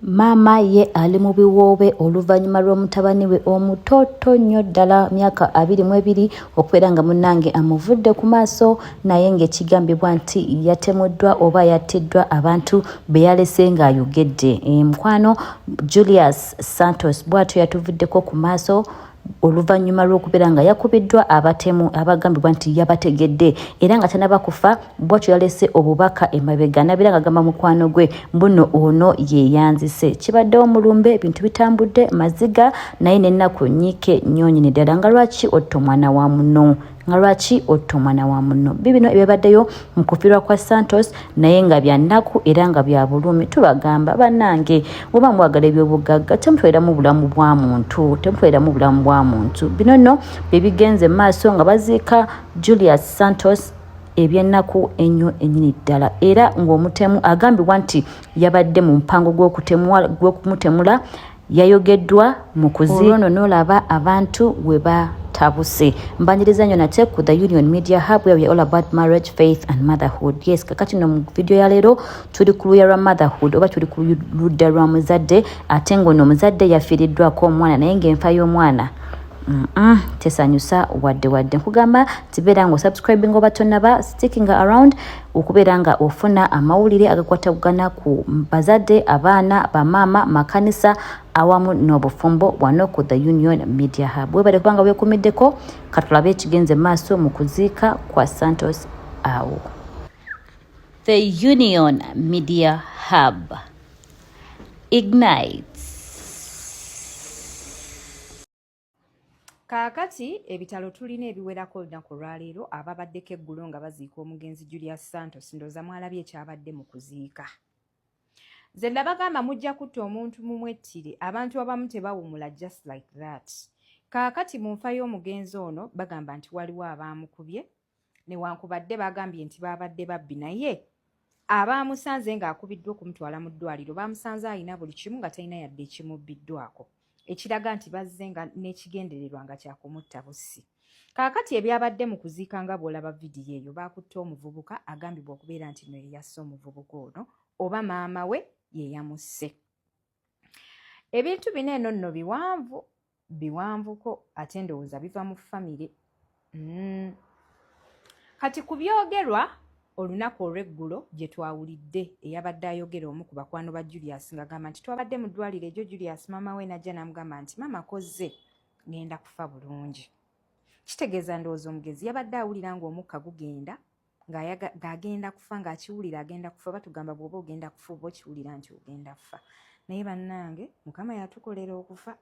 Maama ye ali mu biwoobe oluvannyuma lw'omutabani we omutoto nnyo ddala myaka 22 okubeera nga munnange amuvudde ku maaso naye ng'ekigambibwa nti yatemuddwa oba yattiddwa abantu be yalese ng'ayogedde. Mukwano Julius Santos bw'atyo yatuvuddeko ku maaso oluvannyuma lw'okubeera nga yakubiddwa abatemu abagambibwa nti yabategedde era nga tanaba kufa bw'atyo yalese obubaka emabega nabeera nga agamba mukwano gwe mbuno ono yeeyanzise. Kibaddewo mulumbe ebintu bitambudde maziga naye n'ennaku nyiike nnyonyini ddala nga lwaki otta omwana wa muno bibino ebyabaddeyo mu kufiirwa kwa Santos naye nga bya nnaku era nga bya bulumi. Tubagamba bannange oba mwagala ebyobugagga temutweramu bulamu bwa muntu. Bino nno bye bigenze maaso nga baziika Julius Santos ebyennaku ennyo ennyini ddala era ng'omutemu agambibwa nti yabadde mu mpango gw'okumutemula yayogeddwa mu kuziika olwo n'olaba abantu we batabuse. Mbanjiriza nnyo nate ku The Union Media Hub where we are all about marriage, faith and motherhood. Yes, kakati no mu video ya leero tuli ku luya lwa motherhood oba tuli ku ludda lwa muzadde ate ng'ono omuzadde yafiiriddwako omwana naye ng'enfa y'omwana tesanyusa wadde nkugamba tibeera nga osubscribing oba tonaba sticking around okubeera nga ofuna amawulire agakwatagana ku bazadde abaana bamaama makanisa awamu n'obufumbo wano ku The Union Media Hub. Webale kubanga weekumiddeko katulabe ekigenze maaso mu kuziika kwa Santos awo. The Union Media Hub ignites. Kaakati ebitalo tulina ebiwerako olunaku lwaleero ababaddeko eggulo nga baziika omugenzi Julius Santos ndooza mwalabye ekyabadde mu kuziika. Nze nabagamba mujja kutta omuntu mumwettire abantu abamu tebawumula just like that. Kaakati mu nfa y'omugenzi ono bagamba nti waliwo abaamukubye newankubadde bagambye nti babadde babbi naye abaamusanze ng'akubiddwa okumutwala mu ddwaliro baamusanze alina buli kimu nga talina yadde ekimubbiddwako. Ekiraga nti bazze nga n'ekigendererwa nga kyakumutta bussi. Kaakati ebyabadde mu kuziika nga bw'olaba vidiyo eyo baakutta omuvubuka agambibwa okubeera nti no yeyasse omuvubuka ono oba maama we ye yamusse. Ebintu bino eno nno biwanvuko ate ndowooza biva mu famire. Kati ku byogerwa olunaku olw'eggulo gye twawulidde eyabadde ayogera omu ku bakwano ba Julius ng'agamba nti twabadde mu ddwaliro egyo Julius maama we najja n'amugamba nti maama kozze ngenda kufa bulungi. Kitegeeza ndowooza omugezi yabadde awulira ng'omukka gugenda ng'agenda kufa ng'akiwulira agenda kufa batugamba bw'oba ogenda kufa oba okiwulira nti ogenda kufa naye bannange Mukama yatukolera okufa.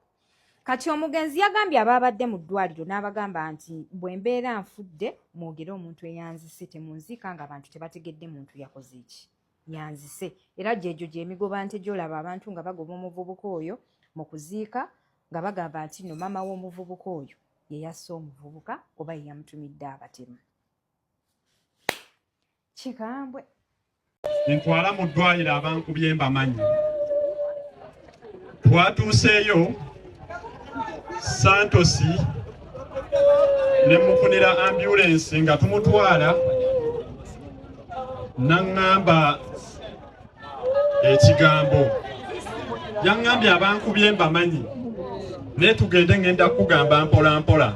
Kati omugenzi yagambye ababadde mu ddwaliro n'abagamba nti bwe mbeera nfudde mwogere omuntu eyanzise temunziika nga abantu tebategedde muntu yakoze eki yanzise. Era gyegyo gy'emigoba nte gy'olaba abantu nga bagoba omuvubuka oyo mu kuziika nga bagamba nti no maama w'omuvubuka oyo ye yasse omuvubuka oba ye yamutumidde abatemu. Kikambwe ntwala mu ddwaliro abankubye mbamanyi. Twatuuseeyo Santos ne mufunira ambulance nga tumutwala n'angamba ekigambo. Yangambye abankubye mbamanyi naye tugende ngenda kugamba mpola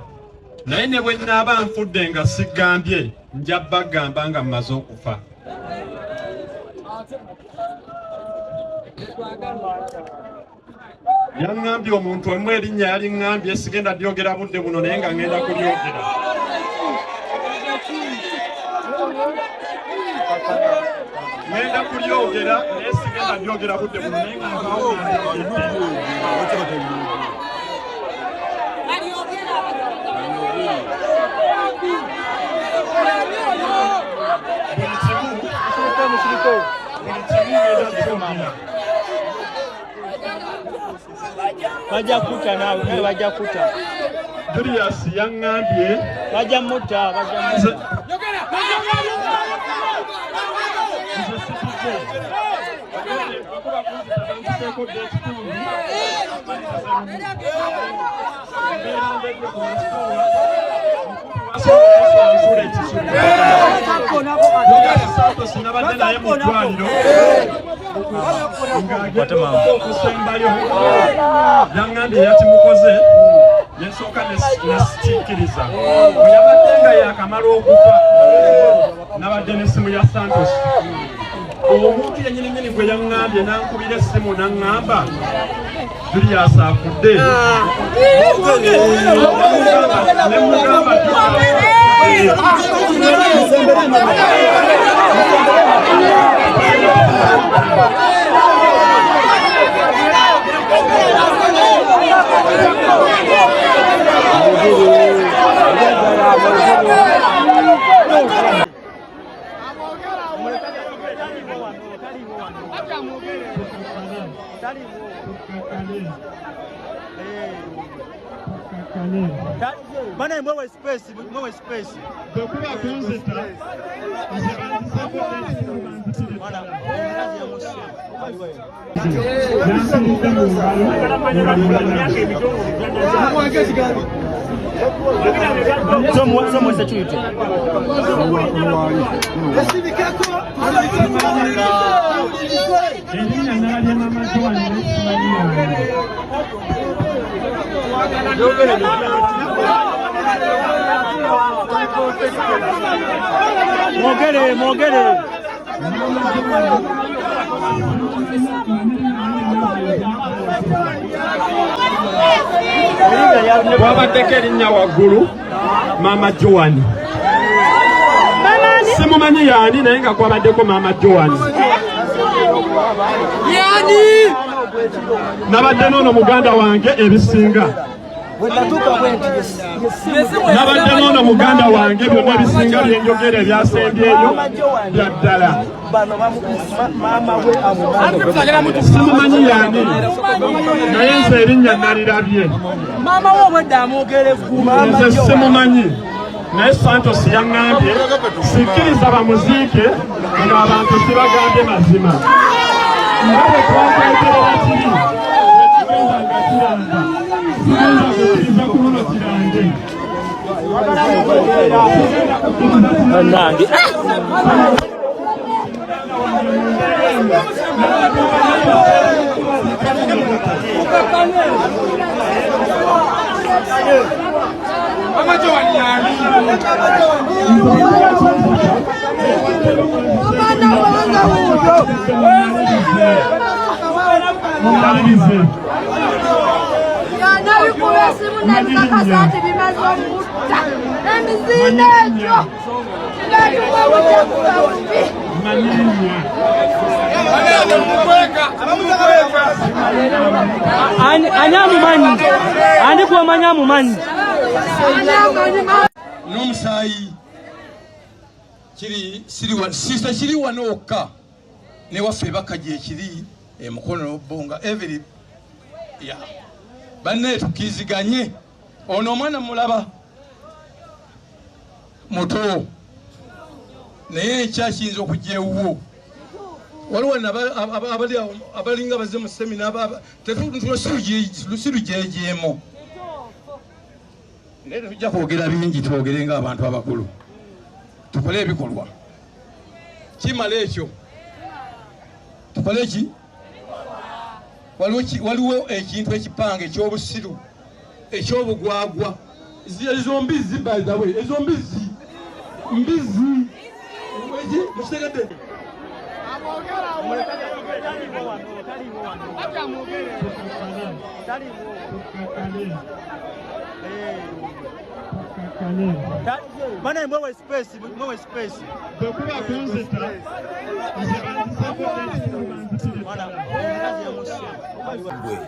naye ne bwe nnaaba nfudde nga sigambye nja bagamba nga mmaze okufa. Yangambye omuntu omu erinnya yaliŋŋambye sigenda lyogera budde buno naye nga ngenda kulyogera. Ngenda kulyogera naye sigenda lyogera budde buno naye nga nkaawo Wajja kuta nawe wajja kuta. Julius yangambye Wajja mutta Santos nabadde naye mu ddwaliro okusembayo yaŋŋambye yakimukoze nensooka nesikikkiriza bwe yabadde nga yakamala okufa nabadde n'essimu ya Santos omuntu yennyininyini gwe yaŋŋambye nankubira essimu naŋŋamba Julius afudde nemugamba Bana mwewe space. Bwekuba kunzita Mogere. wabaddeko erinnya waggulu Maama Joan simumanyi yaani naye nga kwabaddeko Maama Joan nabadde noono muganda wange ebisinga nabadde noono muganda wange byonna ebisinga byenjogera ebyasembyeyo bya ddala simumanyi yaani naye nze erinnya nalirabye nze simumanyi naye Santos yaŋŋambye sikkiriza bamuziike ng'abantu sibagambye mazima naye twakweterera kiri ekigenda nga kiranga sigenda kukkiriza ku luno kirange Mama Joan yani n'omusaayi kiri wano wokka ne waffe bakajja ekiri emukono bonga every ya banne tukiziganye ono omwana mulaba muto naye ekyakiyinza okujja ewuwo waliwo abalinga bazze mu semina lusirugyegyemo naye tujja kwogera bingi twogere ng'abantu abakulu tukole ebikolwa kimala ekyo tukole ki waliwo ekintu ekipanga ekyobusiru ekyobugwagwa ezo mbizi bazawe ezo mbizi mukitegedde Bana mwewe space. bwekuba kunzita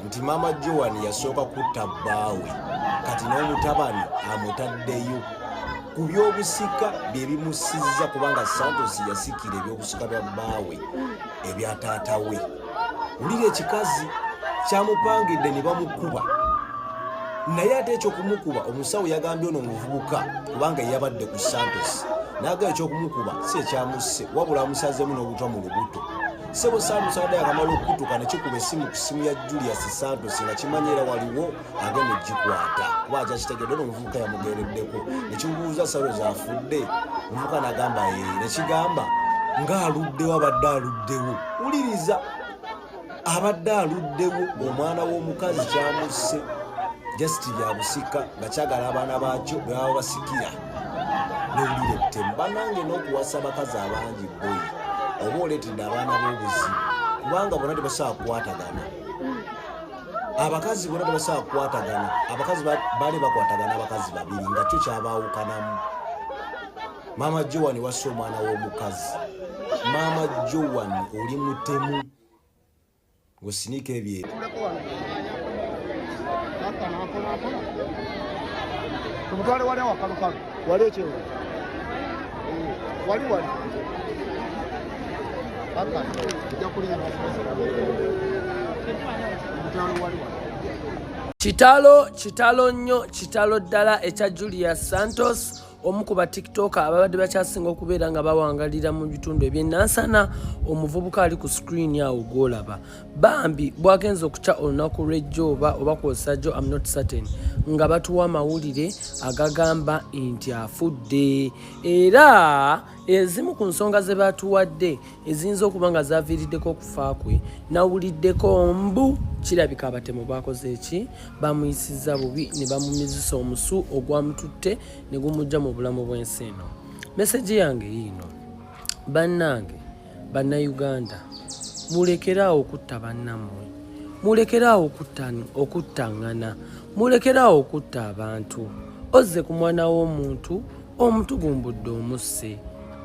nti Maama Joan yasooka kutta bbaawe kati n'omutabani amutaddeyo ku byobusika bye bimusizza kubanga Santos yasikira ebyobusika bya bbaawe ebya taata we. Wulira ekikazi kyamupangidde ne bamukuba naye ate ekyokumukuba omusawo yagambye ono omuvubuka kubanga yabadde ku Santos n'agamba ekyokumukuba si ekyamusse wabula amusazemu n'obutwa mu lubuto. Sebo Santos abadde yakamala okukutuka ne kikuba essimu ku ssimu ya Julius Santos nga kimanyi era waliwo agenda ogikwata kuba akyakitegedde ono omuvubuka yamugereddeko ne kimubuuza Santos afudde omuvubuka n'agamba ne kigamba ng'aluddewo abadde aluddewo. Wuliriza abadde aluddewo omwana w'omukazi kyamusse just byabusika nga kyagala abaana baakyo bwe baba basikira nowulira ettemu banange n'okuwasa abakazi abangi boyi oba oleetedde abaana b'obuzibu kubanga bonna tebasobola kukwatagana abakazi bonna tebasobola kukwatagana abakazi baali bakwatagana abakazi babiri nga kyo kyabaawukanamu maama Joan wassa omwana w'omukazi maama Joan oli mutemu ng'osinika ebyeru tumutwale wali awakalukalu wali ekyewo wali ojja kulinga kitalo nnyo kitalo ddala ekya Julius Santos omu ku ba tiktoker ababadde bakyasinga okubeera nga bawangalira mu bitundu eby'ennansana omuvubuka ali ku screen awo gwolaba bambi bwagenza okukya olunaku lw'ejjo oba kwosajjo I'm not certain nga batuwa amawulire agagamba nti afudde era ezimu ku nsonga ze batuwadde eziyinza okuba nga zaviiriddeko okufa kwe nawuliddeko mbu kirabika abatemu bakoze eki bamuyisiza bubi ne bamumizisa omusu ogwamututte ne gumujja mu bulamu bw'ensi eno meseji yange yiino bannange bannayuganda mulekeraawo okutta bannammwe mulekeraawo okuttaŋŋana mulekeraawo okutta abantu ozze ku mwana w'omuntu omutugumbudde omusse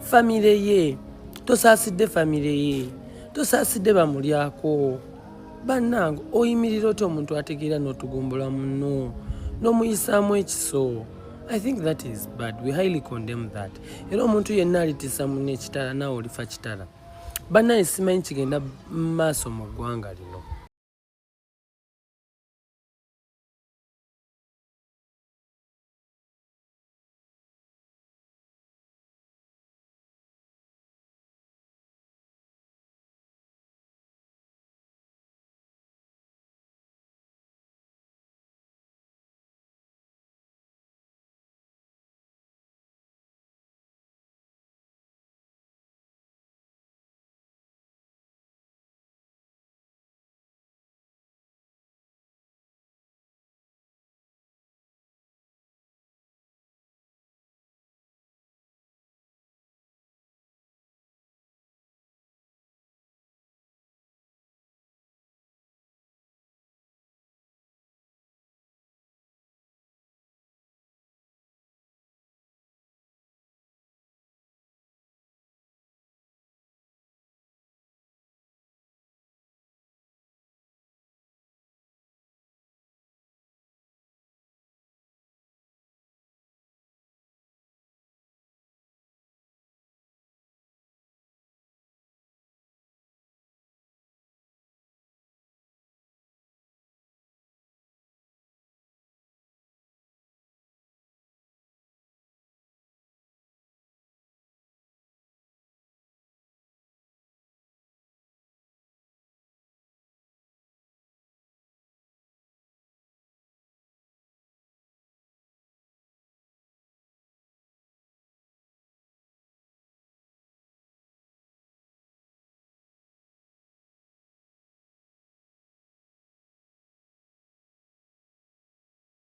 famire ye tosaasidde famire ye tosaasidde bamulyako bannange oyimirira oti omuntu ategeera n'otugumbula munno n'omuyisaamu ekiso I think that is bad. We highly condemn that. Era omuntu yenna alitisa munne ekitala naawe olifa kitala bannaye simanyi kigenda maaso mu ggwanga lino